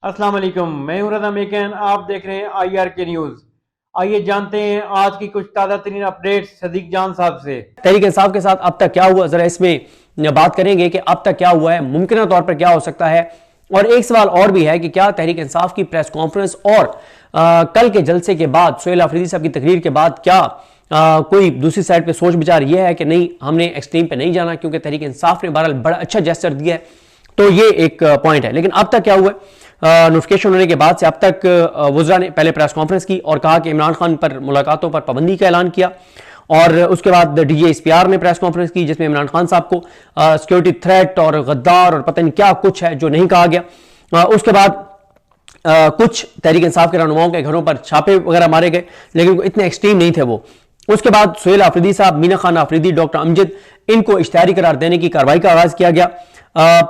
अस्सलाम वालेकुम, मैं हूं रज़ा मेकन। आप देख रहे हैं IR के न्यूज़। आइए जानते हैं आज की कुछ ताज़ा तरीन अपडेट्स सदीक जान साहब से। तहरीक इंसाफ के साथ अब तक क्या हुआ, जरा इसमें बात करेंगे कि अब तक क्या हुआ है, मुमकिन तौर पर क्या हो सकता है। और एक सवाल और भी है कि क्या तहरीक इंसाफ की प्रेस कॉन्फ्रेंस और कल के जलसे के बाद, सुहेल आफरीदी साहब की तकरीर के बाद, क्या कोई दूसरी साइड पे सोच विचार यह है कि नहीं, हमने एक्सट्रीम पे नहीं जाना, क्योंकि तहरीक इंसाफ ने बहरहाल बड़ा अच्छा जेस्चर दिया है। तो ये एक पॉइंट है। लेकिन अब तक क्या हुआ है, नोटिफिकेशन होने के बाद से अब तक वज़रा ने पहले प्रेस कॉन्फ्रेंस की और कहा कि इमरान खान पर मुलाकातों पर पाबंदी का ऐलान किया, और उसके बाद DGSPR ने प्रेस कॉन्फ्रेंस की जिसमें इमरान खान साहब को सिक्योरिटी थ्रेट और गद्दार और पता नहीं क्या कुछ है जो नहीं कहा गया। उसके बाद कुछ तहरीक इंसाफ के रहनुमाओं के घरों पर छापे वगैरह मारे गए, लेकिन इतने एक्सट्रीम नहीं थे वो। उसके बाद सुहेल आफरीदी साहब, मीना खान आफरीदी, डॉक्टर अमजद, इनको इश्तिहारी करार देने की कार्रवाई का आगाज किया गया।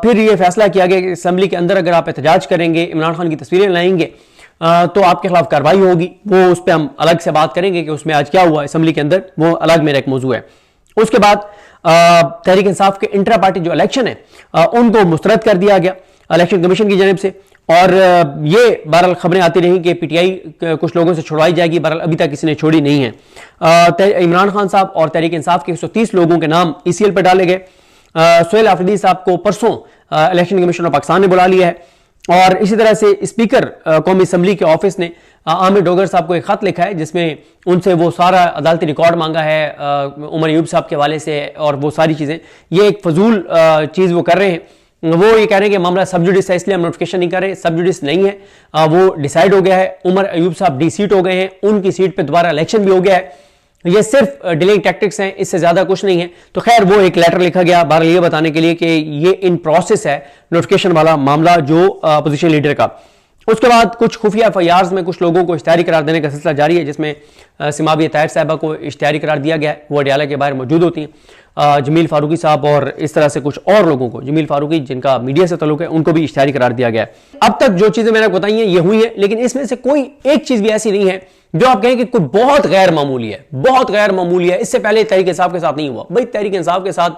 फिर यह फैसला किया गया कि असेंबली के अंदर अगर आप एहतजाज करेंगे, इमरान खान की तस्वीरें लाएंगे, तो आपके खिलाफ कार्रवाई होगी। वो उस पर हम अलग से बात करेंगे कि उसमें आज क्या हुआ असेंबली के अंदर, वो अलग मेरा एक मौजू है। उसके बाद तहरीक इंसाफ के इंट्रा पार्टी जो इलेक्शन है उनको मुस्तरद कर दिया गया इलेक्शन कमीशन की जानिब से। और ये बहरहाल खबरें आती रही कि PTI कुछ लोगों से छुड़वाई जाएगी, बहरहाल अभी तक किसी ने छोड़ी नहीं है। इमरान खान साहब और तहरीक इंसाफ के 130 लोगों के नाम ECL पर डाले गए। सुहेल आफरीदी साहब को परसों इलेक्शन कमीशन ऑफ पाकिस्तान ने बुला लिया है। और इसी तरह से स्पीकर कौमी असम्बली के ऑफिस ने आमिर डोगर साहब को एक खत लिखा है जिसमें उनसे वो सारा अदालती रिकॉर्ड मांगा है उमर अयूब साहब के हवाले से, और वो सारी चीज़ें, ये एक फजूल चीज़ वो कर रहे हैं। वो ये कह रहे हैं कि मामला सब जुडिस है, इसलिए हम नोटिफिकेशन नहीं कर रहे। सब जुडिस नहीं है, वो डिसाइड हो गया है। उमर अयूब साहब D-सीट हो गए हैं, उनकी सीट पे दोबारा इलेक्शन भी हो गया है। ये सिर्फ डिलेइंग टैक्टिक्स हैं, इससे ज्यादा कुछ नहीं है। तो खैर वो एक लेटर लिखा गया बहरहाल ये बताने के लिए कि ये इन प्रोसेस है नोटिफिकेशन वाला मामला जो अपोजिशन लीडर का। उसके बाद कुछ खुफिया FIRs में कुछ लोगों को इश्तिहारी करार देने का सिलसिला जारी है, जिसमें सिमाबी ताहिर साहिबा को इश्तिहारी करार दिया गया है। वो अडियाला के बाहर मौजूद होती हैं। जमील फारूकी साहब और इस तरह से कुछ और लोगों को, जमील फारूकी जिनका मीडिया से तल्लुक है, उनको भी इश्तिहारी करार दिया गया है। अब तक जो चीजें मैंने बताई हैं ये हुई है, लेकिन इसमें से कोई एक चीज भी ऐसी नहीं है जो आप कहें कि कोई बहुत गैर मामूली है, बहुत गैर मामूली है। इससे पहले तहरीक इंसाफ के साथ नहीं हुआ। भाई तहरीक इंसाफ के साथ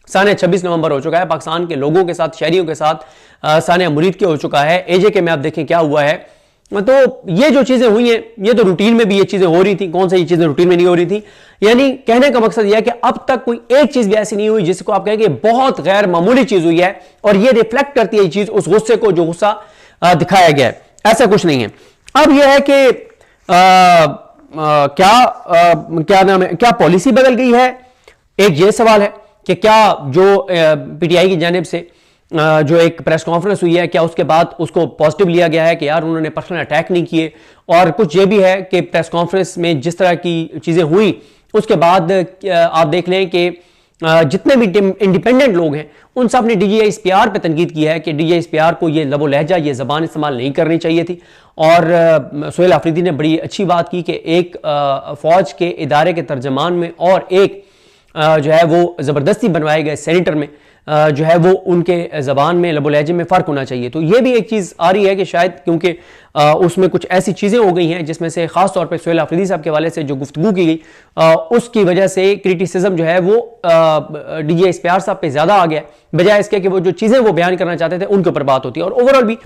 साने 26 नवंबर हो चुका है, पाकिस्तान के लोगों के साथ, शहरियों के साथ साने मुरीद के हो चुका है। AJ के में आप देखें क्या हुआ है। तो ये जो चीजें हुई हैं ये तो रूटीन में भी ये चीजें हो रही थी। कौन सा ये चीजें रूटीन में नहीं हो रही थी? यानी कहने का मकसद यह है कि अब तक कोई एक चीज भी ऐसी नहीं हुई जिसको आप कहेंगे बहुत गैर मामूली चीज हुई है, और ये रिफ्लेक्ट करती है ये चीज उस गुस्से को जो गुस्सा दिखाया गया है। ऐसा कुछ नहीं है। अब यह है कि क्या नाम है, क्या पॉलिसी बदल गई है? एक ये सवाल है कि क्या जो PTI की जानिब से जो एक प्रेस कॉन्फ्रेंस हुई है, क्या उसके बाद उसको पॉजिटिव लिया गया है कि यार उन्होंने पर्सनल अटैक नहीं किए? और कुछ ये भी है कि प्रेस कॉन्फ्रेंस में जिस तरह की चीजें हुई उसके बाद आप देख लें कि जितने भी इंडिपेंडेंट लोग हैं उन सब ने DGSPR पे तनकीद की है कि DGSPR को ये लबो लहजा, ये जबान इस्तेमाल नहीं करनी चाहिए थी। और सुहेल आफरीदी ने बड़ी अच्छी बात की कि एक फौज के इदारे के तर्जमान में और एक जो है वो जबरदस्ती बनवाए गए सेनेटर में जो है वो उनके जबान में, लबो लहजे में फ़र्क होना चाहिए। तो ये भी एक चीज़ आ रही है कि शायद क्योंकि उसमें कुछ ऐसी चीज़ें हो गई हैं जिसमें से ख़ास तौर पे सुहेल आफरीदी साहब के हवाले से जो गुफ्तगू की गई उसकी वजह से क्रिटिसिज्म जो है वो DGSPR साहब पे ज़्यादा आ गया, बजाय इसके कि वो जो चीज़ें वो बयान करना चाहते थे उनके ऊपर बात होती है। और ओवरऑल भी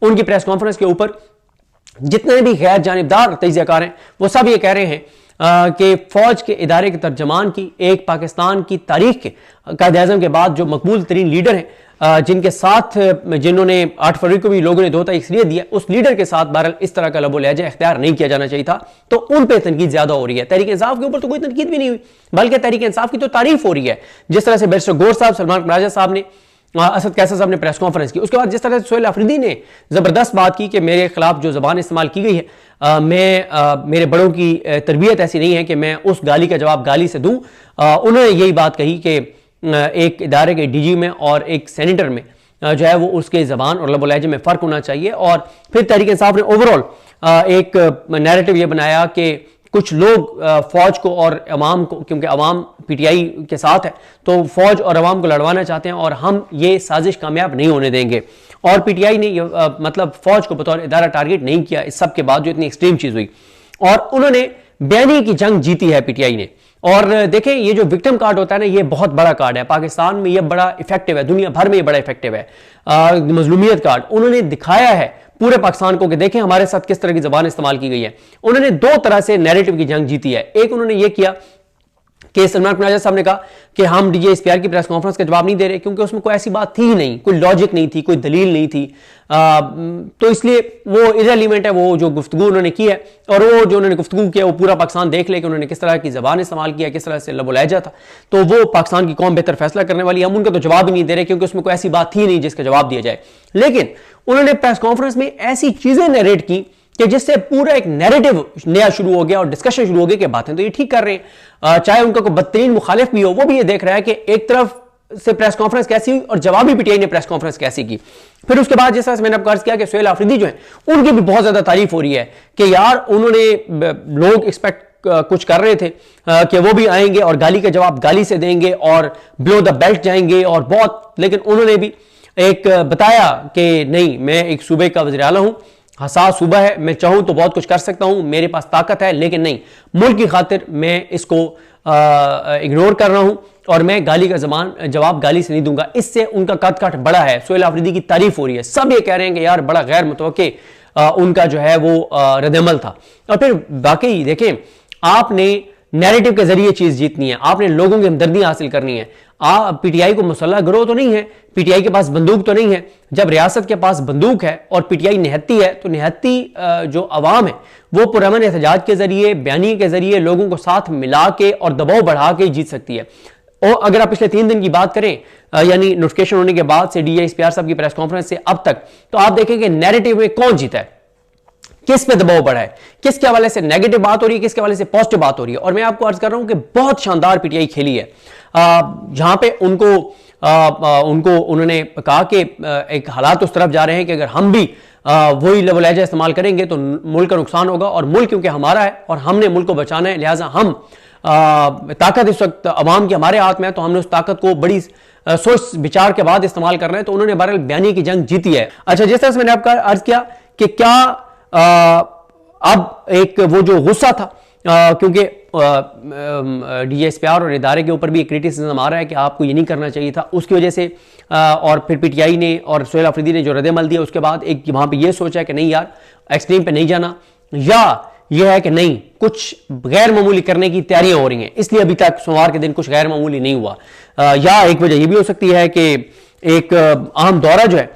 उनकी प्रेस कॉन्फ्रेंस के ऊपर जितने भी गैर जानिबदार तजियाकार हैं वो सब ये कह रहे हैं कि फौज के इदारे के तर्जमान की, एक पाकिस्तान की तारीख के कायद-ए-आज़म के बाद जो मकबूल तरीन लीडर हैं, जिनके साथ जिन्होंने 8 फरवरी को भी लोगों ने 2 इसलिए दिया, उस लीडर के साथ बहरहाल इस तरह का लबो लहजा इख्तियार नहीं किया जाना चाहिए था। तो उन पर तनकीद ज्यादा हो रही है। तहरीक इंसाफ के ऊपर तो कोई तनकीद भी नहीं हुई, बल्कि तहरीक इंसाफ की तो तारीफ हो रही है। जिस तरह से बैरिस्टर गौर साहब, सलमान राजा साहब ने, असद कैसर साहब ने प्रेस कॉन्फ्रेंस की, उसके बाद जिस तरह से सुहेल आफरीदी ने जबरदस्त बात की कि मेरे खिलाफ जो जबान इस्तेमाल की गई है, मेरे बड़ों की तरबियत ऐसी नहीं है कि मैं उस गाली का जवाब गाली से दूं। उन्होंने यही बात कही कि एक इदारे के DG में और एक सेनेटर में जो है वो उसके जबान और लबो लहजे में फ़र्क होना चाहिए। और फिर तहरीक इंसाफ ने ओवरऑल एक नैरेटिव ये बनाया कि कुछ लोग फौज को और अवाम को, क्योंकि अवाम PTI के साथ है, तो फौज और अवाम को लड़वाना चाहते हैं और हम ये साजिश कामयाब नहीं होने देंगे। और PTI ने मतलब फौज को बतौर इदारा टारगेट नहीं किया इस सब के बाद जो इतनी एक्सट्रीम चीज हुई। और उन्होंने बयानी की जंग जीती है PTI ने। और देखें ये जो विक्टिम कार्ड होता है ना, ये बहुत बड़ा कार्ड है पाकिस्तान में, ये बड़ा इफेक्टिव है, दुनिया भर में ये बड़ा इफेक्टिव है। मजलूमियत कार्ड उन्होंने दिखाया है पूरे पाकिस्तान को कि देखें हमारे साथ किस तरह की जबान इस्तेमाल की गई है। उन्होंने दो तरह से नैरेटिव की जंग जीती है। एक उन्होंने ये किया कि सलमान कुनाजा साहब ने कहा कि हम डीजीएसपीआर की प्रेस कॉन्फ्रेंस का जवाब नहीं दे रहे क्योंकि उसमें कोई ऐसी बात थी ही नहीं, कोई लॉजिक नहीं थी, कोई दलील नहीं थी, तो इसलिए वो इररिलेवेंट है वो जो गुफ्तगू उन्होंने की है। और वो जो उन्होंने गुफ्तगू किया वो पूरा पाकिस्तान देख ले कि उन्होंने किस तरह की जबान इस्तेमाल किया, किस तरह से लबो लहजा था। तो वो पाकिस्तान की कौम बेहतर फैसला करने वाली है, हम उनका तो जवाब ही नहीं दे रहे क्योंकि उसमें कोई ऐसी बात थी नहीं जिसका जवाब दिया जाए। लेकिन उन्होंने प्रेस कॉन्फ्रेंस में ऐसी चीजें नरेट की कि जिससे पूरा एक नैरेटिव नया शुरू हो गया और डिस्कशन शुरू हो गया कि बातें तो ये ठीक कर रहे हैं, चाहे उनका कोई बदतरीन मुखालिफ भी हो वो भी ये देख रहा है कि एक तरफ से प्रेस कॉन्फ्रेंस कैसी हुई और जवाबी पीटीआई ने प्रेस कॉन्फ्रेंस कैसी की। फिर उसके बाद जिस तरह से मैंने आपको अर्ज किया कि सुहेल आफरीदी जो है उनकी भी बहुत ज्यादा तारीफ हो रही है कि यार उन्होंने, लोग एक्सपेक्ट कुछ कर रहे थे कि वो भी आएंगे और गाली का जवाब गाली से देंगे और बिलो द बेल्ट जाएंगे और बहुत, लेकिन उन्होंने भी एक बताया कि नहीं, मैं एक सूबे का वज़ीर आला हूं, हसास सूबा है, मैं चाहूं तो बहुत कुछ कर सकता हूं, मेरे पास ताकत है, लेकिन नहीं, मुल्क की खातिर मैं इसको इग्नोर कर रहा हूं और मैं गाली का जवाब गाली से नहीं दूंगा। इससे उनका कद काठ बड़ा है। सुहेल आफरीदी की तारीफ हो रही है, सब ये कह रहे हैं कि यार बड़ा गैर मुतवक्के उनका जो है वो रद्द-ए-अमल था। और फिर वाकई देखें, आपने नैरेटिव के जरिए चीज जीतनी है, आपने लोगों की हमदर्दी हासिल करनी है। पीटीआई को मुसल्लह गिरोह तो नहीं है, पीटीआई के पास बंदूक तो नहीं है। जब रियासत के पास बंदूक है और पीटीआई निहत्ती है तो निहत्ती जो अवाम है वो पुरअमन एहतजाज के जरिए, बयानी के जरिए लोगों को साथ मिला के और दबाव बढ़ा के जीत सकती है। और अगर आप पिछले 3 दिन की बात करें, यानी नोटिफिकेशन होने के बाद से डीजीएसपीआर साहब की प्रेस कॉन्फ्रेंस से अब तक, तो आप देखेंगे नैरेटिव में कौन जीता है, किस पे दबाव बढ़ा है, किसके हवाले से नेगेटिव बात हो रही है, किसके हवाले से पॉजिटिव बात हो रही है। और मैं आपको अर्ज कर रहा हूं कि बहुत शानदार पीटीआई खेली है, जहां पे उन्होंने कहा कि एक हालात उस तरफ जा रहे हैं कि अगर हम भी वही लबो लहजा इस्तेमाल करेंगे तो मुल्क का नुकसान होगा, और मुल्क क्योंकि हमारा है और हमने मुल्क को बचाना है, लिहाजा हम ताकत इस वक्त अवाम की हमारे हाथ में है, तो हमने उस ताकत को बड़ी सोच विचार के बाद इस्तेमाल करना है। तो उन्होंने बहरहाल बयानी की जंग जीती है। अच्छा, जिस तरह से मैंने आपका अर्ज किया कि क्या अब एक वो जो गुस्सा था, क्योंकि डीजीएसपीआर और इदारे के ऊपर भी एक क्रिटिसिज्म आ रहा है कि आपको ये नहीं करना चाहिए था, उसकी वजह से और फिर पीटीआई ने और सुहेल आफरीदी ने जो रद्द-ए-अमल दिया उसके बाद एक वहां पे ये सोचा कि नहीं यार एक्सट्रीम पे नहीं जाना, या यह है कि नहीं कुछ गैर मामूली करने की तैयारियां हो रही हैं, इसलिए अभी तक सोमवार के दिन कुछ गैर मामूली नहीं हुआ। या एक वजह यह भी हो सकती है कि एक अहम दौरा जो है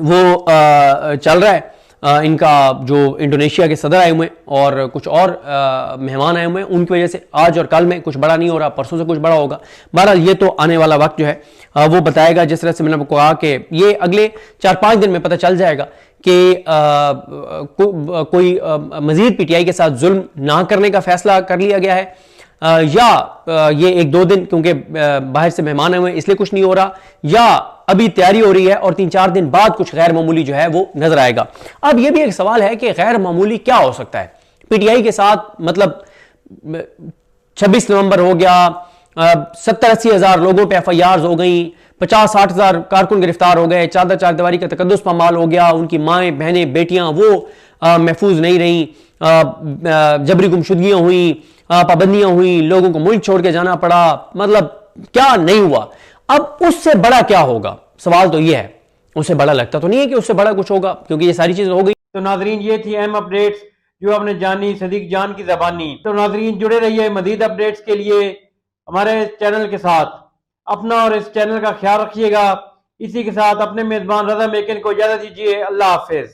वो चल रहा है, इनका जो इंडोनेशिया के सदर आए हुए हैं और कुछ और मेहमान आए हुए हैं, उनकी वजह से आज और कल में कुछ बड़ा नहीं हो रहा, परसों से कुछ बड़ा होगा। बहरहाल ये तो आने वाला वक्त जो है वो बताएगा। जिस तरह से मैंने आपको कहा कि ये अगले 4-5 दिन में पता चल जाएगा कि कोई मजीद पीटीआई के साथ जुल्म ना करने का फैसला कर लिया गया है, या ये 1-2 दिन क्योंकि बाहर से मेहमान आए हुए इसलिए कुछ नहीं हो रहा, या अभी तैयारी हो रही है और 3-4 दिन बाद कुछ गैर मामूली जो है वो नजर आएगा। अब ये भी एक सवाल है कि गैर मामूली क्या हो सकता है पीटीआई के साथ, मतलब 26 नवंबर हो गया, 70-80 हजार लोगों पे एफआईआर हो गई, 50-60 हजार कारकुन गिरफ्तार हो गए, चादर चारदीवारी का तकद्दुस पामाल हो गया, उनकी माएं बहनें बेटियां वो महफूज नहीं रही, जबरी गुमशुदगियां हुई, पाबंदियां हुई, लोगों को मुल्क छोड़ के जाना पड़ा, मतलब क्या नहीं हुआ। अब उससे बड़ा क्या होगा, सवाल तो यह है। उससे बड़ा लगता तो नहीं है कि उससे बड़ा कुछ होगा क्योंकि ये सारी चीजें हो गई। तो नाजरीन ये थी अहम अपडेट्स जो आपने जानी सदीक जान की ज़बानी। तो नाजरीन जुड़े रहिए मजीद अपडेट्स के लिए हमारे चैनल के साथ। अपना और इस चैनल का ख्याल रखिएगा। इसी के साथ अपने मेजबान रजा मेकिन को इजाजत दीजिए। अल्लाह हाफिज।